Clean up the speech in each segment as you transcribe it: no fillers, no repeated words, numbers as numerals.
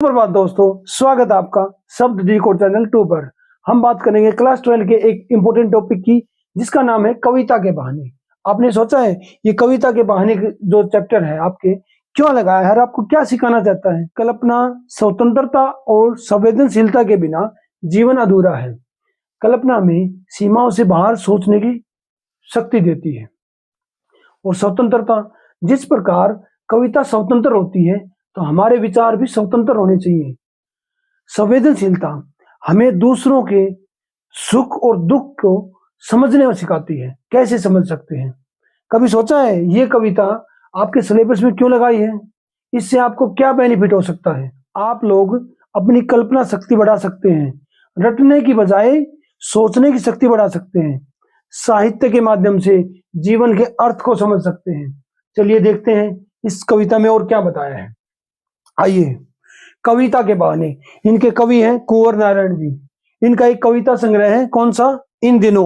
सुप्रभात दोस्तों, स्वागत है आपका शब्द डिकोड चैनल 2 पर। हम बात करेंगे क्लास 12 के एक इंपॉर्टेंट टॉपिक की, जिसका नाम है कविता के बहाने। आपने सोचा है ये कविता के बहाने जो चैप्टर है आपके क्यों लगाया है और आपको क्या सिखाना चाहता है? कल्पना स्वतंत्रता और संवेदनशीलता के बिना जीवन अधूरा है। कल्पना में सीमाओं से बाहर सोचने की शक्ति देती है और स्वतंत्रता, जिस प्रकार कविता स्वतंत्र होती है तो हमारे विचार भी स्वतंत्र होने चाहिए। संवेदनशीलता हमें दूसरों के सुख और दुख को समझने में सिखाती है। कैसे समझ सकते हैं? कभी सोचा है ये कविता आपके सिलेबस में क्यों लगाई है? इससे आपको क्या बेनिफिट हो सकता है? आप लोग अपनी कल्पना शक्ति बढ़ा सकते हैं, रटने की बजाय सोचने की शक्ति बढ़ा सकते हैं, साहित्य के माध्यम से जीवन के अर्थ को समझ सकते हैं। चलिए देखते हैं इस कविता में और क्या बताया है। आइए, कविता के बहाने। इनके कवि हैं कुंवर नारायण जी। इनका एक कविता संग्रह है, कौन सा? इन दिनों।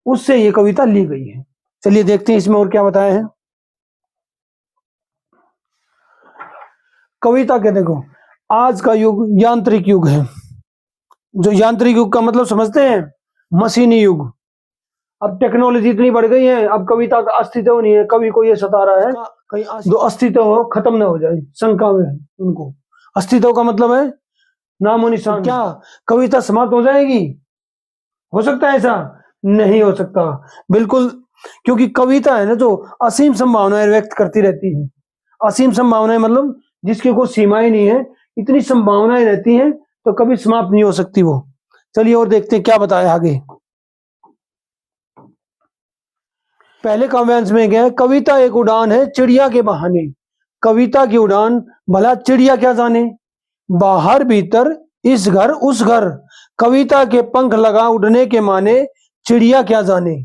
उससे ये कविता ली गई है। चलिए देखते हैं इसमें और क्या बताया है। कविता के देखो, आज का युग यांत्रिक युग है। जो यांत्रिक युग का मतलब समझते हैं? मशीनी युग। अब टेक्नोलॉजी इतनी बढ़ गई है, अब कविता का अस्तित्व नहीं है। कवि को ये सता रहा है कहीं जो अस्तित्व हो खत्म ना हो जाए, शंका में है उनको। अस्तित्व का मतलब है नामो निशान। क्या कविता समाप्त हो जाएगी? हो सकता है ऐसा? नहीं हो सकता, बिल्कुल। क्योंकि कविता है ना जो असीम संभावनाएं व्यक्त करती रहती है। असीम संभावनाएं मतलब जिसकी कोई सीमाएं नहीं है, इतनी संभावनाएं रहती हैं तो कभी समाप्त नहीं हो सकती वो। चलिए और देखते हैं क्या बताया आगे। पहले काव्यांश में क्या है? कविता एक उड़ान है चिड़िया के बहाने। कविता की उड़ान भला चिड़िया क्या जाने, बाहर भीतर इस घर उस घर, कविता के पंख लगा उड़ने के माने चिड़िया क्या जाने।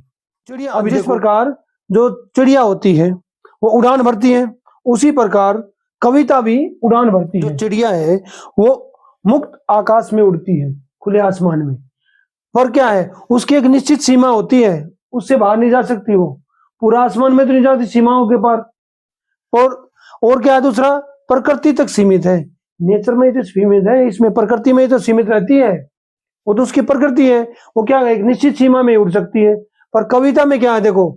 चिड़िया अब जिस प्रकार जो चिड़िया होती है वो उड़ान भरती है, उसी प्रकार कविता भी उड़ान भरती है। जो चिड़िया है वो मुक्त आकाश में उड़ती है, खुले आसमान में। पर क्या है, उसकी एक निश्चित सीमा होती है, उससे बाहर नहीं जा सकती वो। पूरा आसमान में तो नहीं जाती, सीमाओं के पार। और क्या है दूसरा? प्रकृति तक सीमित है। नेचर में तो सीमित है, इसमें प्रकृति में तो सीमित रहती है। वो तो उसकी प्रकृति है, वो क्या है, एक निश्चित सीमा में उड़ सकती है। पर कविता में क्या है? देखो,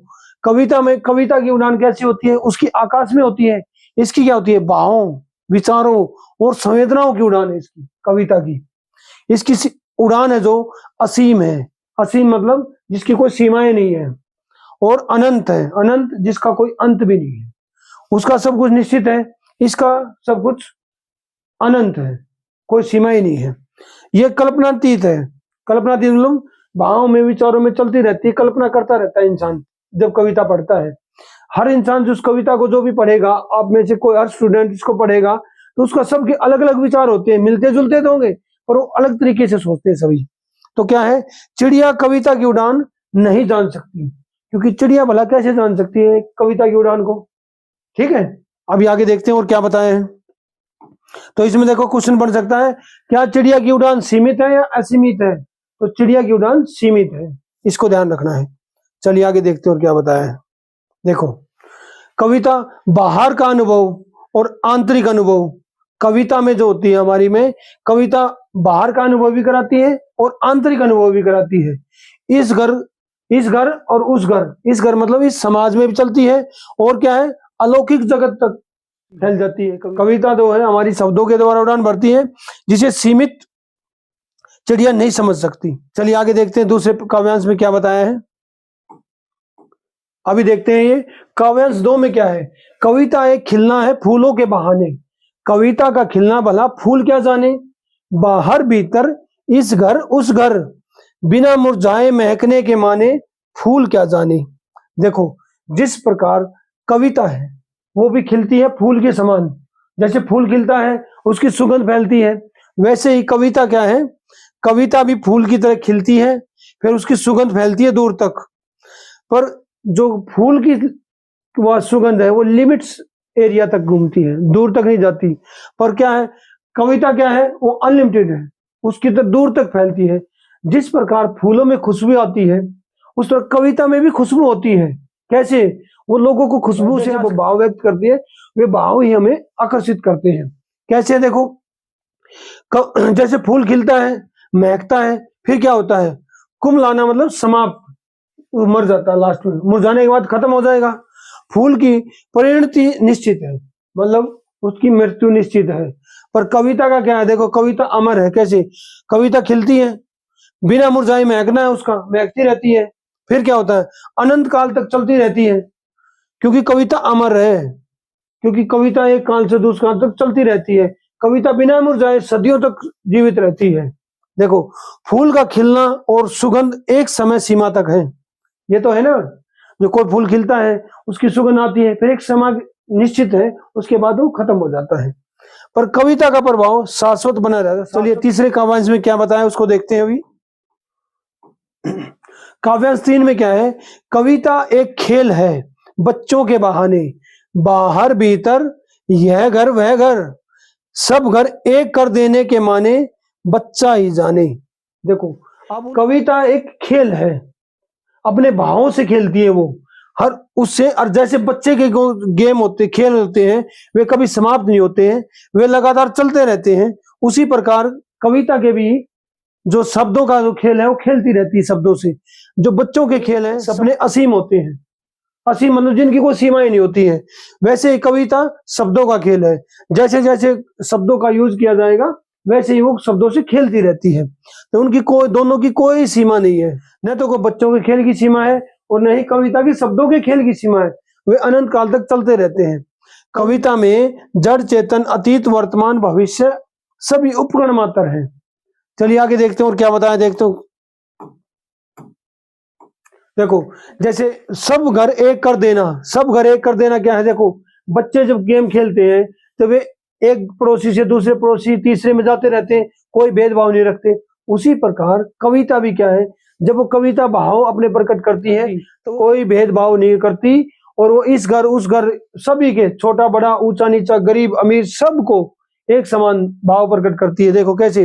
कविता में कविता की उड़ान कैसी होती है? उसकी आकाश में होती है। इसकी क्या होती है? भावों, विचारों और संवेदनाओं की उड़ान है इसकी, कविता की। इसकी उड़ान है जो असीम है। असीम मतलब जिसकी कोई सीमाएं नहीं है। और अनंत है, अनंत जिसका कोई अंत भी नहीं है। उसका सब कुछ निश्चित है, इसका सब कुछ अनंत है, कोई सीमा ही नहीं है। यह कल्पनातीत है। कल्पनातीत मतलब भावों में विचारों में चलती रहती है, कल्पना करता रहता है इंसान जब कविता पढ़ता है। हर इंसान जो उस कविता को जो भी पढ़ेगा, आप में से कोई हर स्टूडेंट इसको पढ़ेगा तो उसका सबके अलग अलग विचार होते हैं, मिलते जुलते तो होंगे पर वो अलग तरीके से सोचते हैं सभी। तो क्या है, चिड़िया कविता की उड़ान नहीं जान सकती, क्योंकि चिड़िया भला कैसे जान सकती है कविता की उड़ान को? ठीक है, अभी आगे देखते हैं और क्या बताए हैं। तो इसमें देखो क्वेश्चन बन सकता है, क्या चिड़िया की उड़ान सीमित है या असीमित है? तो चिड़िया की उड़ान सीमित है, इसको ध्यान रखना है। चलिए आगे देखते हैं और क्या बताया है। देखो, कविता बाहर का अनुभव और आंतरिक अनुभव, कविता में जो होती है हमारी में, कविता बाहर का अनुभव भी कराती है और आंतरिक अनुभव भी कराती है। इस घर और उस घर, इस घर मतलब इस समाज में भी चलती है और क्या है, अलौकिक जगत तक फैल जाती है। कविता जो है हमारी शब्दों के द्वारा उड़ान भरती है, जिसे सीमित चिड़िया नहीं समझ सकती। चलिए आगे देखते हैं दूसरे काव्यांश में क्या बताया है। अभी देखते हैं ये काव्यांश 2 में क्या है। कविता एक खिलना है फूलों के बहाने। कविता का खिलना भला फूल क्या जाने, बाहर भीतर इस घर उस घर, बिना मुरझाए महकने के माने फूल क्या जाने। देखो, जिस प्रकार कविता है वो भी खिलती है फूल के समान, जैसे फूल खिलता है उसकी सुगंध फैलती है, वैसे ही कविता क्या है, कविता भी फूल की तरह खिलती है, फिर उसकी सुगंध फैलती है दूर तक। पर जो फूल की वह सुगंध है वो लिमिट्स एरिया तक घूमती है, दूर तक नहीं जाती। पर क्या है, कविता क्या है, वो अनलिमिटेड है, उसकी तरह दूर तक फैलती है। जिस प्रकार फूलों में खुशबू आती है, उस तरह कविता में भी खुशबू होती है। कैसे? वो लोगों को खुशबू से वो भाव व्यक्त करती है, वे भाव ही हमें आकर्षित करते हैं। कैसे? देखो, जैसे फूल खिलता है, महकता है, फिर क्या होता है, कुमलाना मतलब समाप्त, मर जाता है, लास्ट में मुरझाने के बाद खत्म हो जाएगा। फूल की परिणति निश्चित है, मतलब उसकी मृत्यु निश्चित है। पर कविता का क्या है, देखो कविता अमर है। कैसे, कविता खिलती है, बिना मुरझाए महकना है उसका, महकती रहती है, फिर क्या होता है, अनंत काल तक चलती रहती है, क्योंकि कविता अमर है, क्योंकि कविता एक काल से दूसरे काल तक चलती रहती है। कविता बिना मुरझाए सदियों तक जीवित रहती है। देखो, फूल का खिलना और सुगंध एक समय सीमा तक है, ये तो है ना, जो कोई फूल खिलता है उसकी सुगंध आती है, फिर एक समय निश्चित है, उसके बाद वो खत्म हो जाता है। पर कविता का प्रभाव शाश्वत बना रहता है। चलिए तीसरे काव्यांश में क्या बताया उसको देखते हैं अभी। काव्यांश 3 में क्या है, कविता एक खेल है बच्चों के बहाने, बाहर भीतर यह घर वह घर, सब घर एक कर देने के माने, बच्चा ही जाने। देखो, अब कविता एक खेल है, अपने भावों से खेलती है वो, हर उससे, और जैसे बच्चे के गेम होते, खेल होते हैं, वे कभी समाप्त नहीं होते हैं, वे लगातार चलते रहते हैं। उसी प्रकार कविता के भी जो शब्दों का जो खेल है वो खेलती रहती है शब्दों से। जो बच्चों के खेल हैं सपने असीम होते हैं, असीम मतलब जिनकी कोई सीमाएं नहीं होती है। वैसे ही कविता शब्दों का खेल है, जैसे जैसे शब्दों का यूज किया जाएगा वैसे ही वो शब्दों से खेलती रहती है। तो उनकी कोई, दोनों की कोई सीमा नहीं है, न तो कोई बच्चों के खेल की सीमा है और न ही कविता की शब्दों के खेल की सीमा है, वे अनंत काल तक चलते रहते हैं। कविता में जड़ चेतन अतीत वर्तमान भविष्य सभी उपकरण मात्र हैं। चलिए आगे देखते हैं और क्या बताया, देखते हो। देखो, जैसे सब घर एक कर देना, सब घर एक कर देना क्या है, देखो बच्चे जब गेम खेलते हैं तो वे एक पड़ोसी से दूसरे पड़ोसी तीसरे में जाते रहते हैं, कोई भेदभाव नहीं रखते। उसी प्रकार कविता भी क्या है, जब वो कविता भाव अपने प्रकट करती है तो कोई भेदभाव नहीं करती, और वो इस घर उस घर सभी के, छोटा बड़ा ऊंचा नीचा गरीब अमीर सबको एक समान भाव प्रकट करती है। देखो कैसे,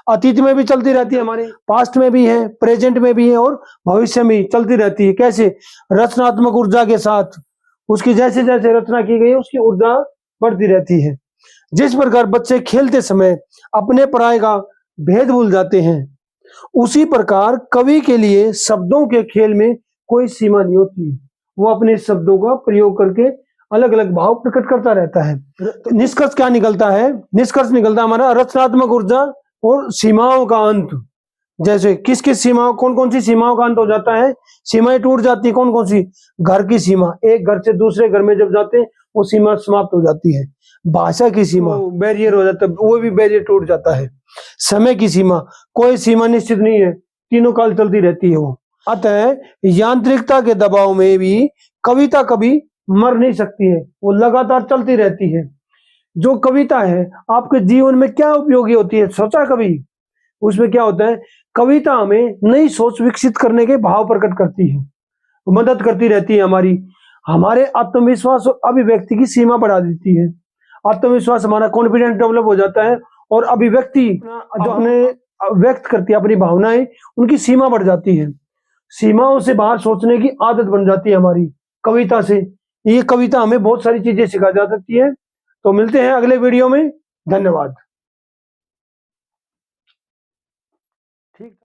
अतीत में भी चलती रहती है, हमारे पास्ट में भी है, प्रेजेंट में भी है और भविष्य में चलती रहती है। कैसे, रचनात्मक ऊर्जा के साथ, उसकी जैसे जैसे रचना की गई है उसकी ऊर्जा बढ़ती रहती है। जिस प्रकार बच्चे खेलते समय अपने पराये का भेद भूल जाते हैं, उसी प्रकार कवि के लिए शब्दों के खेल में कोई सीमा नहीं होती, वो अपने शब्दों का प्रयोग करके अलग अलग भाव प्रकट करता रहता है। तो निष्कर्ष क्या निकलता है, निष्कर्ष निकलता है हमारा रचनात्मक ऊर्जा और सीमाओं का अंत। जैसे किस किस सीमाओं, कौन कौन सी सीमाओं का अंत हो जाता है, सीमाएं टूट जाती है, कौन कौन सी, घर की सीमा, एक घर से दूसरे घर में जब जाते हैं वो सीमा समाप्त हो जाती है। भाषा की सीमा, बैरियर हो जाता है, वो भी बैरियर टूट जाता है। समय की सीमा, कोई सीमा निश्चित नहीं है, तीनों काल चलती रहती है वो। अतः यांत्रिकता के दबाव में भी कविता कभी मर नहीं सकती है, वो लगातार चलती रहती है। जो कविता है आपके जीवन में क्या उपयोगी होती है, सोचा कभी? उसमें क्या होता है, कविता हमें नई सोच विकसित करने के भाव प्रकट करती है, मदद करती रहती है, हमारे आत्मविश्वास और अभिव्यक्ति की सीमा बढ़ा देती है। आत्मविश्वास हमारा, कॉन्फिडेंस डेवलप हो जाता है, और अभिव्यक्ति जो हमें व्यक्त करती है अपनी भावनाएं, उनकी सीमा बढ़ जाती है। सीमाओं से बाहर सोचने की आदत बन जाती है हमारी कविता से। ये कविता हमें बहुत सारी चीजें सिखा जा सकती है। तो मिलते हैं अगले वीडियो में, धन्यवाद।